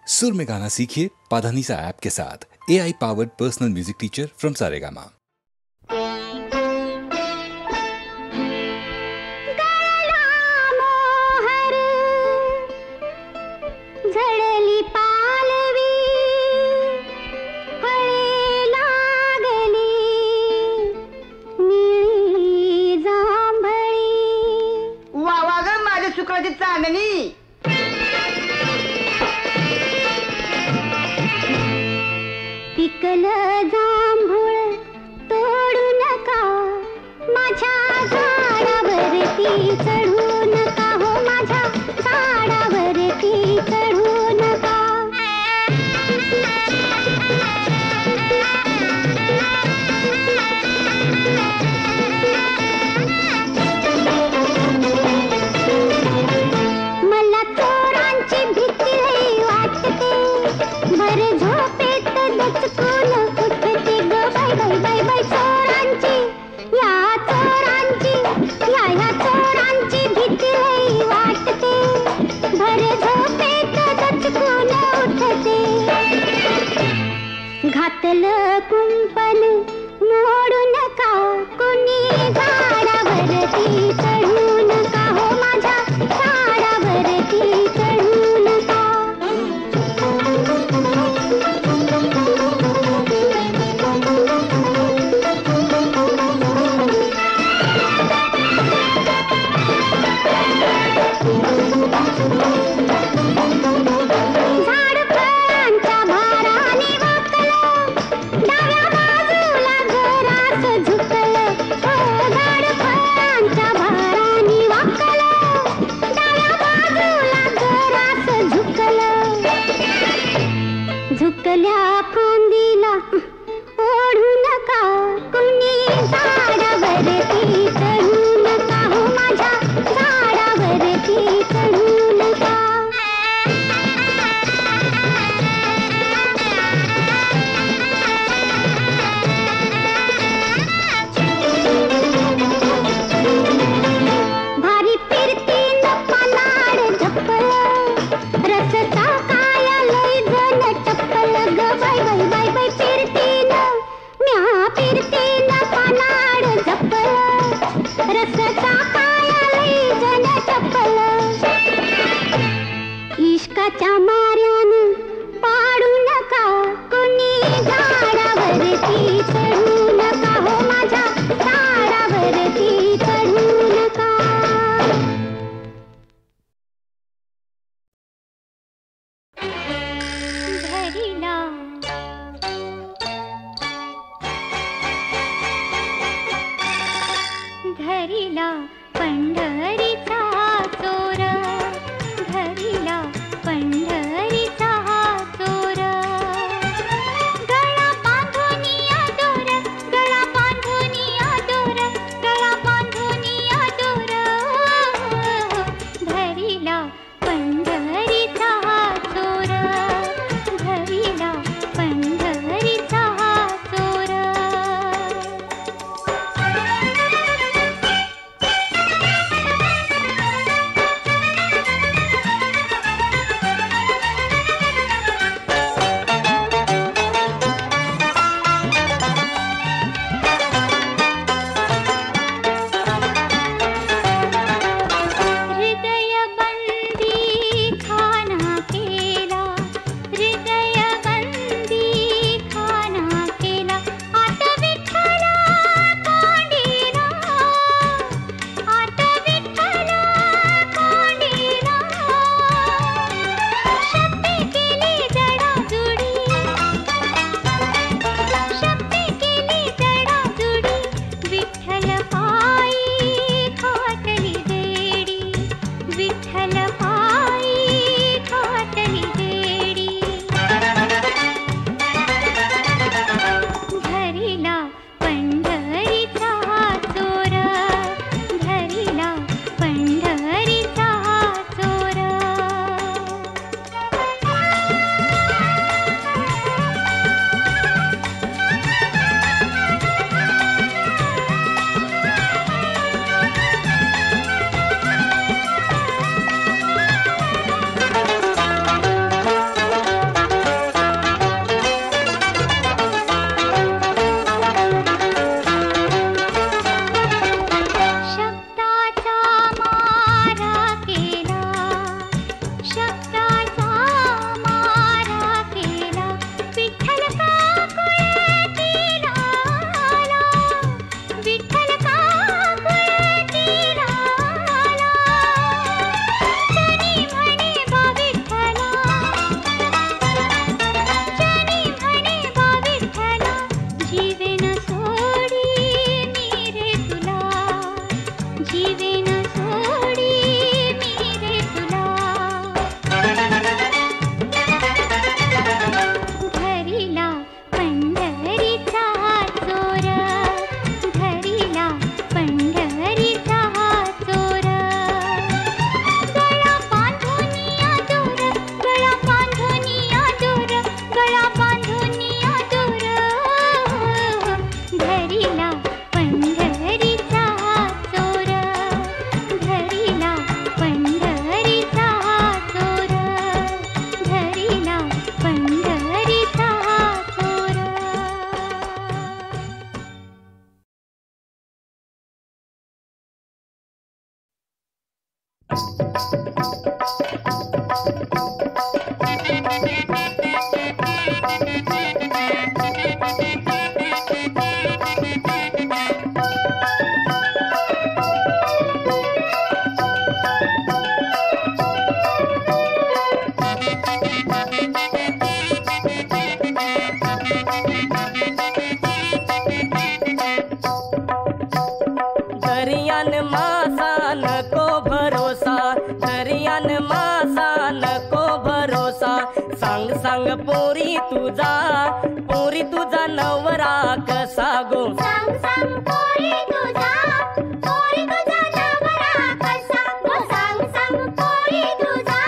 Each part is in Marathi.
सुर में गाना सीखिए पाधानीसा ऐप के साथ। AI powered personal music teacher from Saregama. चांदणी पिकलं जांभूळ तोडू नका, माझ्या झाडावरती चढू नका, हो माझ्या झाडावरती चढू नका. मला चोरांची भीती वाटते, भर झोपेत दचकून उठते ग बाय बाय बाय बाय. चोरांची या चोरांची भीती वाटते, भर झोपेत दचकून उठते. घातलं कुंपण मोडू नका, कोणी झाडावरती चढू नका, हो माझ्या झाडावरती चढू नका. झाड फळांच्या भाराने वाकलं, डाव्या बाजूला घरास झुकलं, हो झाड फळांच्या भाराने वाकलं, डाव्या बाजूला घरास झुकलं. झुकल्या फांदीला ओढू नका, कुणी झाडावरती चढू नका, हो माझ्या झाडावरती चढू नका. भारी फिरतीन पानाड झपल, रसचा काया लय जण चप्पल ग बाय बाय बाय बाय. फिरतीन पानाड झपल, रसचा काया लय जण चप्पल. इश्काच्या मार्यानं पाडू नका, कोणी झाडावरती चढू नका, हो माझ्या झाडावरती चढू नका. धरिला पंढरीचा चोर, धरिला पंढरीचा चोर. गळा बांधुनिया दोर, गळा बांधुनिया दोर, गळा बांधुनिया दोर. धरिला पंढरीचा चोर, धरिला पंढरीचा चोर. दरियान मासा नको भरोसा, दरियान मासा नको भरोसा. सांग सांग पोरी तुझा नवरा कसा गो. सांग सांग पोरी तुझा नवरा कसा गो. सांग सांग पोरी तुझा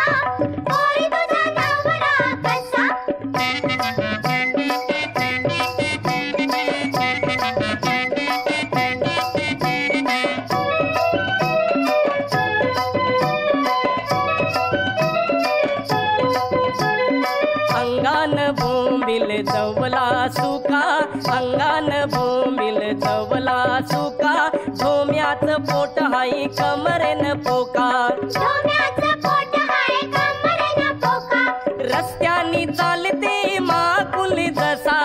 नवरा कसा. अंगान बोंबिल दवला सुका, अंगान बोंबिल दवला सुका. धोम्याचं पोट हाय कमरेन पोका, धोम्याचं पोट हाय कमरेन पोका. रस्त्यानी चालते माकुल जसा,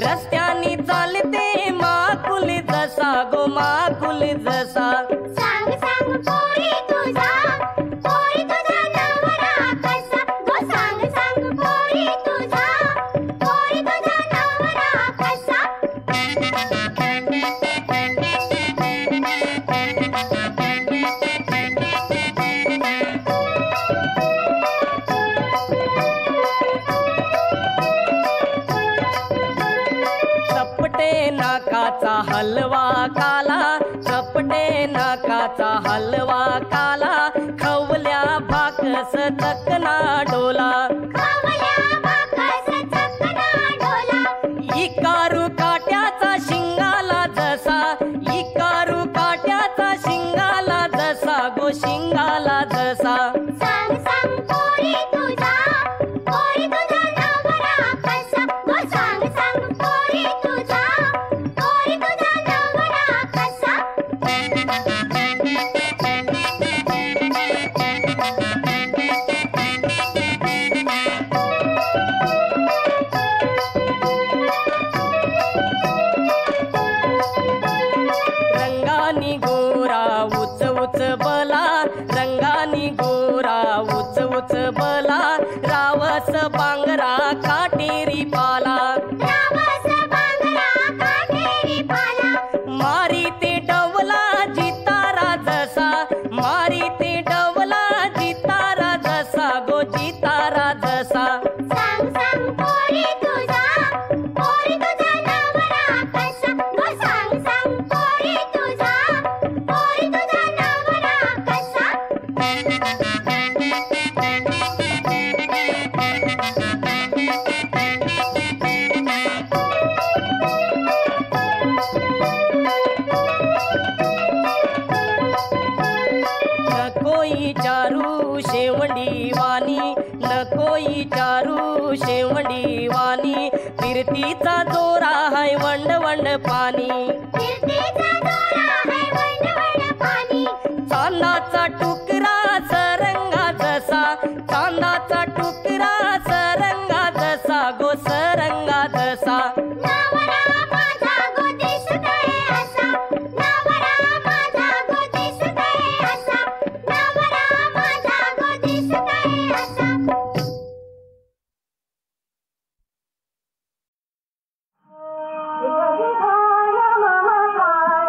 रस्त्यानी चालते माकुल जसा गो, माकुल जसा. सांग सांग पोरी तुझा नवरा कसा गो. सांग सांग पोरी तुझा नवरा कसा. चपटे नाकाचा हलवा काला, चपटे नाकाचा हलवा काला. खवल्या भाकस चकना डोला, खवल्या भाकस चकना डोला. इकारू काट्याचा शिंगाला जसा, इकारू काट्याचा शिंगाला जसा गो, शिंगाला जसा. सांग सांग पोरी तुझा नवरा कसा गो. सांग सांग पोरी तुझा नवरा कसा. रंगानी गोरा उच उच बला, रंगानी गोरा उच उच बला. रावस बांगरा काटेरी पाला, रावस बांगरा काटेरी पाला. मारी ते डवला जितारा जसा, मारी ते डवला जितारा जसा गो, जितारा जसा. सांग सांग पोरी तुझा नवरा कसा गो. सांग सांग पोरी तुझा नवरा कसा. नकोई चारू शेवंडी वाणी, नकोई चारू शेवंडी वाणी. फिरतीचा जोरा हाय वंड वंड पाणी, फिरतीचा दोरा हाय वंड वंड पाणी. चांदाचा टुकरा सरंगा जसा, चांदाचा टुकरा सरंगा जसा गो, सरंगा जसा. नवरा माझा गो दिसतोय असा, नवरा माझा गो दिसतोय असा, नवरा माझा गो दिसतोय असा. ग ग ग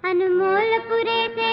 अनमोल पुरे से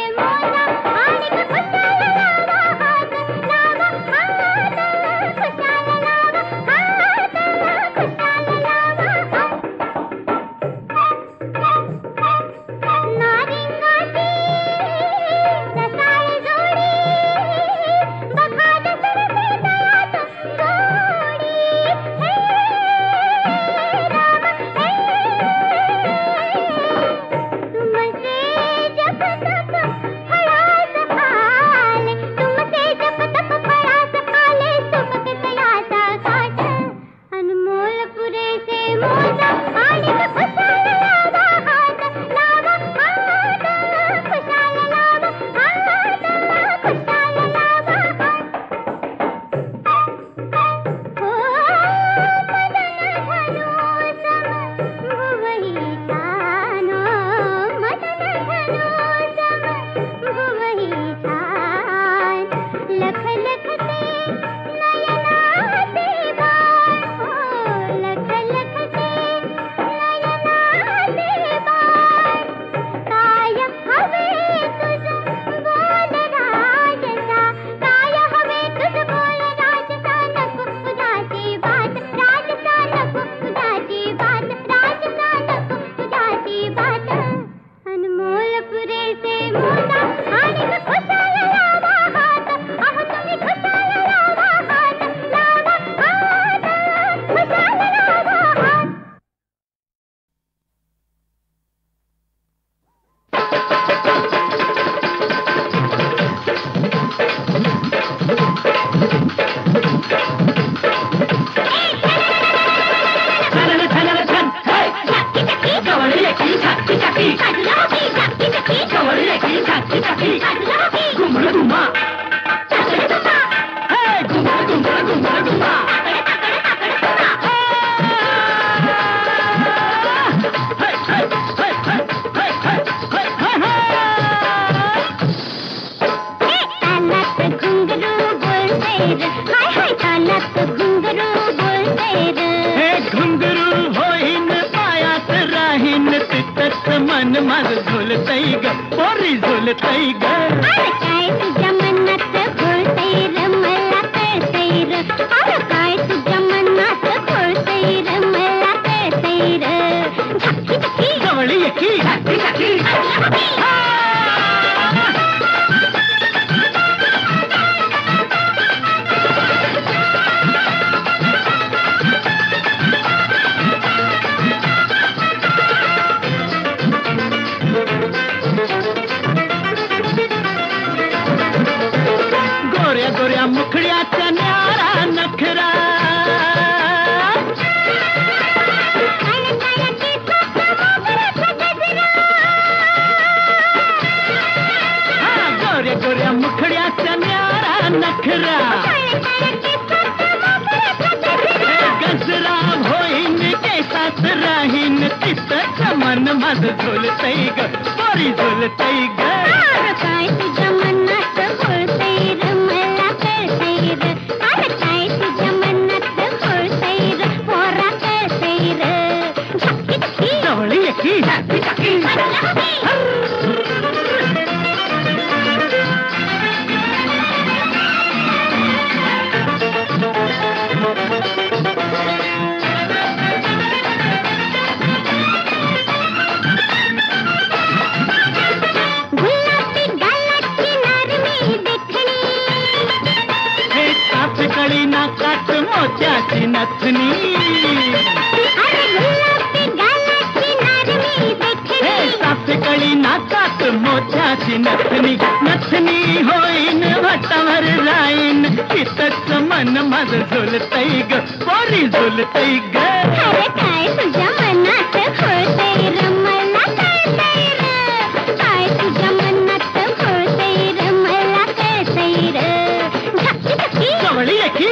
मन माझ झोलतय ग पोरी झोलतय ग अरे काय तुझ्या मनात घोळतय र मला कळतय र अरे काय तुझ्या मनात घोळतय र मला कळतय र झक्की झक्की जवळी एकी झक्की झक्की गोऱ्या मुखड्याचा न्यारा नखरा गोऱ्या गोऱ्या मुखड्याचा न्यारा नखरा गजरा होईन केसात राहीन तिथंच मन माझ झोलतय ग पोरी झोलतय ग काय तुझ्या मनात घोळतय र मला कळतय र अरे काय तुझ्या मनात घोळतय र पोरा कळतय र झक्की झक्की जवळी एकी झक्की झक्की कळी नाकात मोत्याची नथनी कळी नाकात मोत्याची नथनी नथनी होईन वाटावर राईन तिथंच मन माझ झोलतय ग पोरी झोलतय ग अरे काय तुझ्या मनात घोळतय र मला कळतय र काय तुझ्या मनात घोळतय र मला कळतय र झक्की झक्की जवळी एकी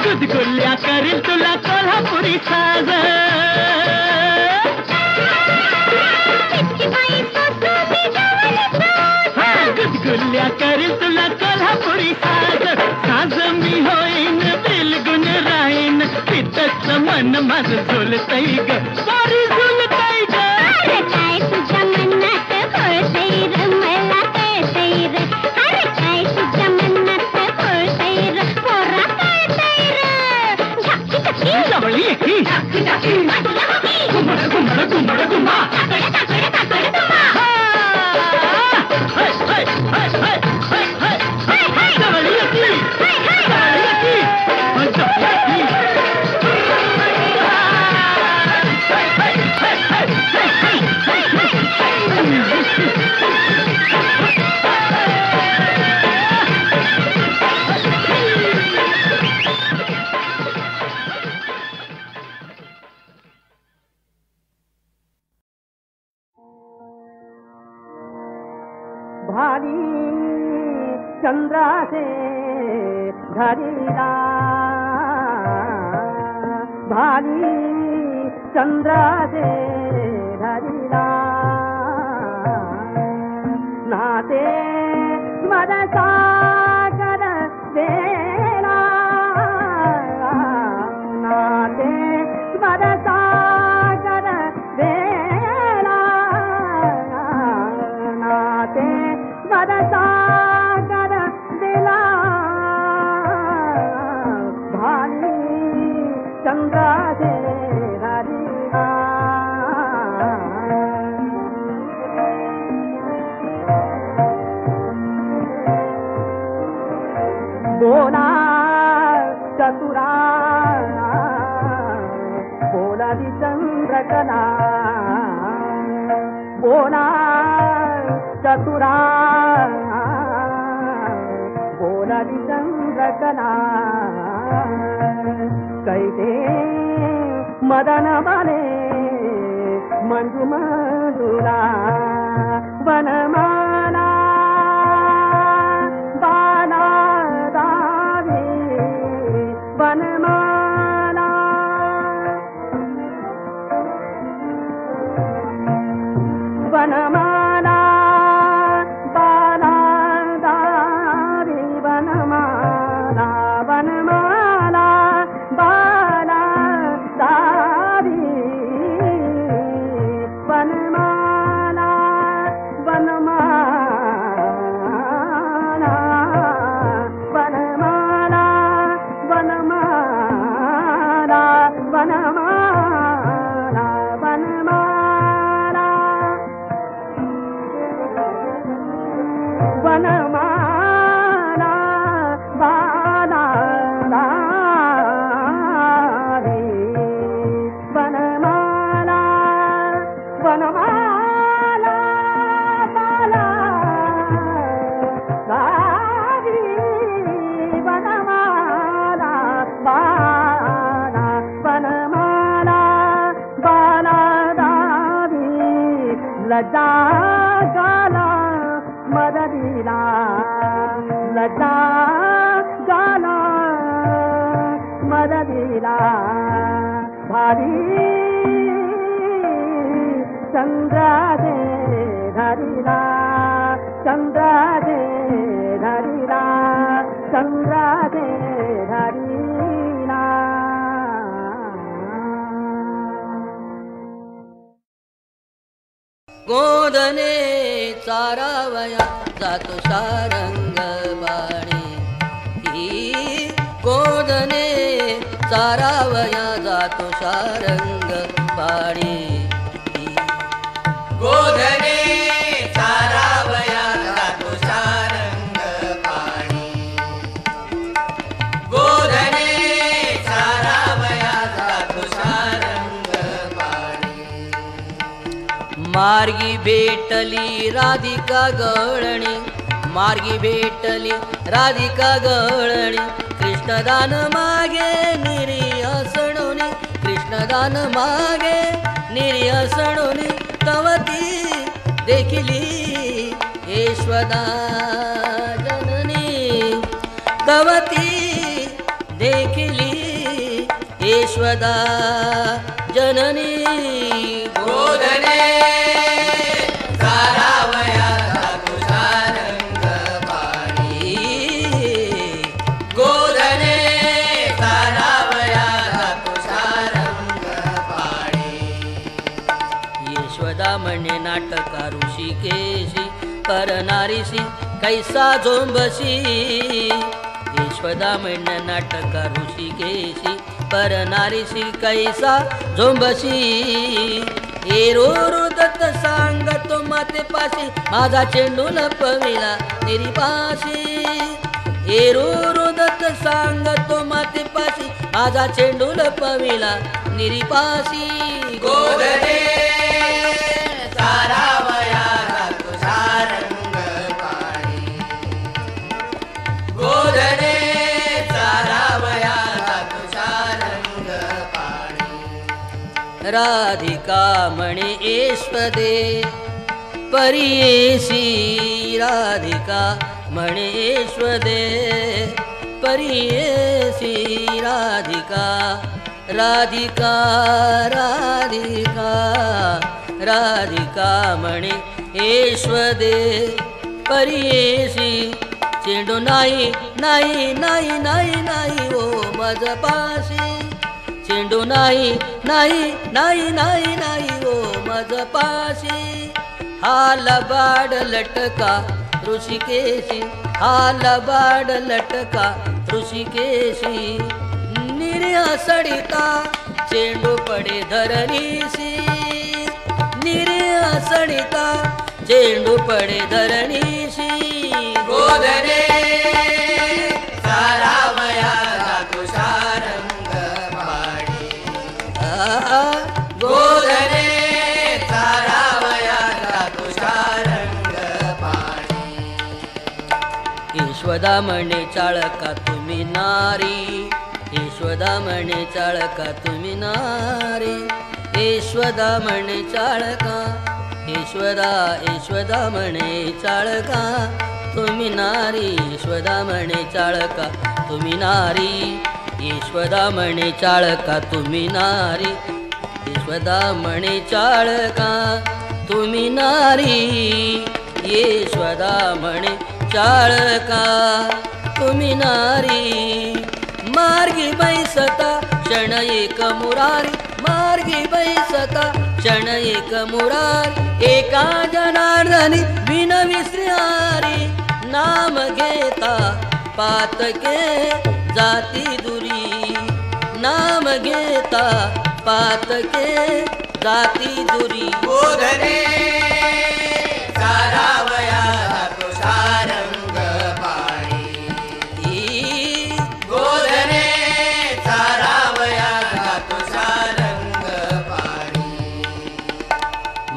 गुदगुल्या करील तुला कोल्हापुरी साज गुदगुल्या करील तुला कोल्हापुरी साज साज मी होईन बिलगुन राहीन तिथंच मन माझ झोलतय ग पोरी झोलतय ग अरे काय तुझ्या मनात घोळतय र मला कळतय र अरे काय तुझ्या मनात घोळतय र पोरा कळतय र झक्की झक्की जवळी एकी झक्की झक्की घुमड घुमड घुमड घुमा जवळी एकी भारी चंद्राचे धरिला भारी चंद्राचे धरिला नाते मदसा कर देला नाते मदसा कर देला नाते मदसा कर दिला भारी चंद्राचे धरिला बोला चतुरा बोलादी चंद्रकला बोला चतुरा बोलादी चंद्रकला कैते मदन बने मंजू मंजुला वनमाला बाला दावी वनमाला वनमाला बाला दावी वनमाला वनमाला बाला दावी वनमाला वनमाला वनमाला वनमाला वनमाला वनमाला वनमाला बाला दावी वनमाला वनमाला बाला दावी वनमाला बाला वनमाला बाला दावी लज्जा गाला मददिला लज्जा गाला मददिला भारी चंद्रादे धरिला चंद्रादे धरिला चंद्रादे धरिला गोधने चारावया जातो सारंग बाणी ही गोधने चारावया जातो सारंग बाणी गोधने चारावया जातो सारंग पाणी गोधने चारावया जातो सारंग पाणी मार्गी भेटली राधिका गवळणी मार्गी भेटली राधिका गवळणी कृष्णदान मागे निर्यासणोनी कृष्णदान मागे निर्यासणोनी तवती देखिली यशोदा जननी तवती देखिली यशोदा जननी गोधने चारावया जातो सारंग पाणी गोधने चारावया जातो सारंग पाणी यशोदा म्हणे नाटका ऋषिकेशी परनारीशी कैसा झोंबशी यशोदा म्हणे नाटका ऋषिकेशी परनारीशी कैसा झोंबशी एरोरो दत्त सांगतो माते पाशी माझा चेंडू लपविला निरीपाशी एरोरो दत्त सांगतो माते पाशी माझा चेंडू लपविला निरीपाशी गोधने चारावया जातो सारंग पाणी गोधने चारावया जातो सारंग पाणी राधिका म्हणे ईश्वदे परियेशी राधिका म्हणे ईश्वदे परियेशी राधिका राधिका राधिका राधिका म्हणे ईश्वदे परियेशी चेंडू नाही नाही नाही नाही नाही ओ मजपाशी चेंडू नाही नाही नाही नाही नाही ओ मजपाशी हा लबाड लटका ऋषिकेशी हा लबाड लटका ऋषिकेशी निर्यासडिता चेंडू पडे धरणीशी निर्यासडिता चेंडू पडे धरणीशी गोधने चारावया जातो सारंग पाणी गोधने चारावयाचा तुषारंग पाणी यशोदा म्हणे चाळका तुम्ही नारी यशोदा म्हणे चाळका तुम्ही नारी यशोदा म्हणे चाळका यशोदा म्हणे चाळका तुम्ही नारी यशोदा म्हणे चाळका तुम्ही नारी यशोदा म्हणे चाळका तुम्ही नारी यशोदा म्हणे चाळका तुम्ही नारी यशोदा म्हणे चाळका तुम्ही नारी मार्गी बैसता क्षण एक मुरारी मार्गी बैसता क्षण एक मुरारी एका जनार्दनी बिन विसरी नाम घेता पातके जाती दुरी नाम घेता पातके जाती दुरी गोधने चारावयाचा तुषारंग पाणी गोधने चारावयाचा तुषारंग पाणी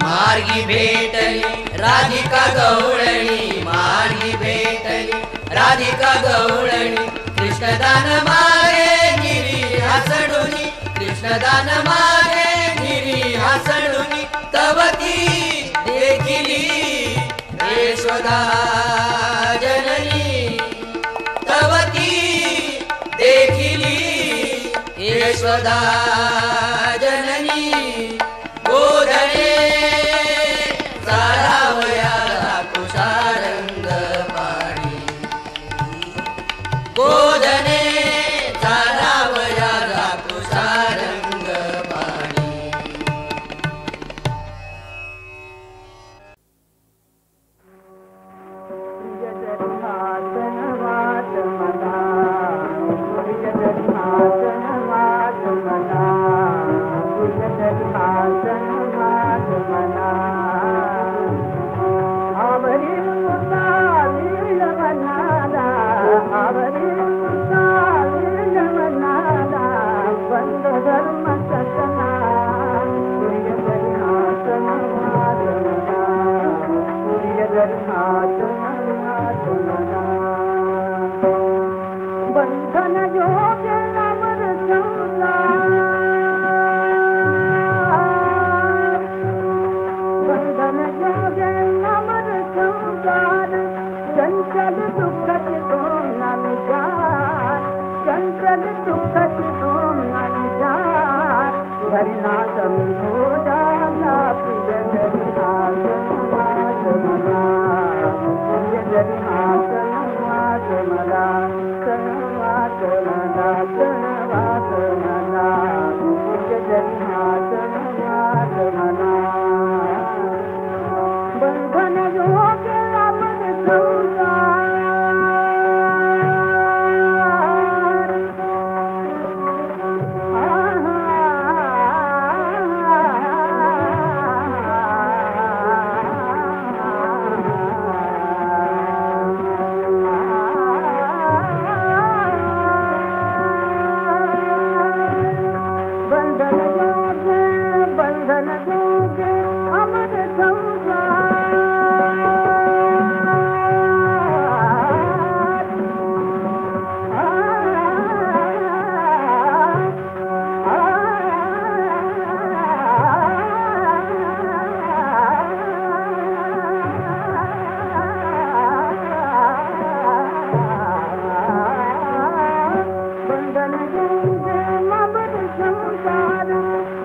मार्गी भेटली राधिका गवळणी मार्गी भेटली राधिका गवळणी कृष्णदान मागे गिरी हसडुनी कृष्णदान मागे गिरी हसडुनी तवती देखिली यशोदा जननी तवती देखिली यशोदा जननी गोधने चारावयाचा तुषारंग पाणी गोधने चारावयाचा तुषारंग पाणी बंधन योगे अमर संसार बंधन योगे अमर संसार चंचल दुखत तो नजार चंचल दुखत तो नजार धरना समझो जाला प्रिय जगन्नाथ मला प्रिय जगन्नाथ मला सनवात मला सनवात मला प्रिय जगन्नाथ मला बंधन योगे अमर संसार बंधन योगे अमर संसार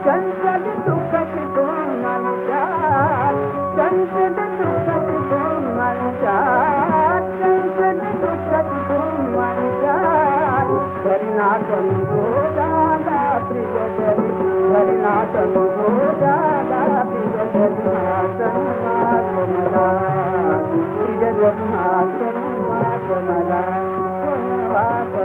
चंचल दुखत तो नजार चंचल दुखत तो नजार चंचल दुखत तो नजार धरना समझो जाला प्रिय जरी धरना समझो जाला प्रिय जगन्नाथ मला प्रिय जगन्नाथ मला